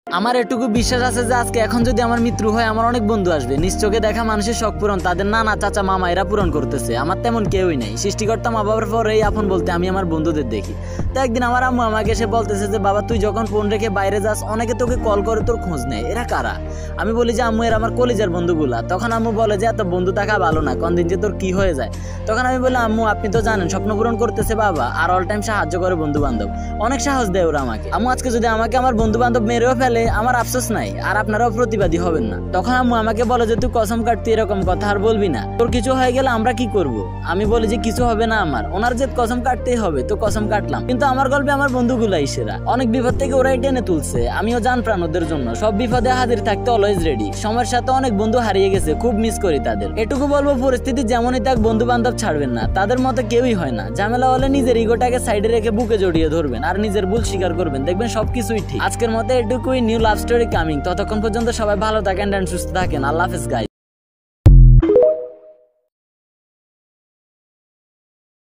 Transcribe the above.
আমার এটুকু বিশ্বাস আছে যে আজকে এখন যদি আমার মৃত্যু হয় আমার অনেক বন্ধু আসবে, নিজ চোখে দেখা মানুষের শখ পূরণ তাদের নানা চাচা মামা এরা পূরণ করতেছে। আমার তেমন কেউই নাই, সৃষ্টিকর্তা মা বাবার পর এই আপন বলতে আমি আমার বন্ধুদের দেখি। তো একদিন আমার আম্মু আমাকে এসে বলতেছে যে বাবা তুই যখন ফোন রেখে বাইরে যাস অনেকে তোকে কল করে তোর খোঁজ নেয়, এরা কারা? আমি বলি যে আম্মু এরা আমার কলেজের বন্ধুগুলা। তখন আম্মু বলে যে এত বন্ধু থাকা ভালো না, কোন দিন যে তোর কি হয়ে যায়। তখন আমি বলি আম্মু আপনি তো জানেন স্বপ্ন পূরণ করতেছে বাবা, আর অল টাইম সাহায্য করে বন্ধু বান্ধব, অনেক সাহস দেয় ওরা আমাকে। আম্মু আজকে যদি আমাকে আমার বন্ধু বান্ধব মেরেও ফেলে আমার আফসোস নাই, আর আপনারাও প্রতিবাদী হবেন না। তখন আম্মু আমাকে বলে যে তুই কসম কাটতি এরকম কথা আর বলবি না, তোর কিছু হয়ে গেলে আমরা কি করব? আমি বলি যে কিছু হবে না আমার, ওনার যে কসম কাটতেই হবে তো কসম কাটলাম। কিন্তু আমার গল্পে আমার বন্ধুগুলাই সেরা, অনেক বিপদ থেকে ওরাই টেনে তুলছে, আমিও জান প্রাণ ওদের জন্য, সব বিপদে হাজির থাকতে অলওয়েজ রেডি। সময়ের সাথে অনেক বন্ধু হারিয়ে গেছে, খুব মিস করি তাদের। এটুকু বলবো পরিস্থিতি যেমনই থাক বন্ধু বান্ধব ছাড়বেন না, তাদের মতো কেউই হয় না। ঝামেলা হলে নিজের ইগোটাকে সাইডে রেখে বুকে জড়িয়ে ধরবেন আর নিজের ভুল স্বীকার করবেন, দেখবেন সবকিছুই ঠিক। আজকের মতো এটুকুই, নিউ লাভ স্টোরি কামিং। ততক্ষণ পর্যন্ত সবাই ভালো থাকেন, সুস্থ থাকেন। আল্লাহ হাফেজ গাইস।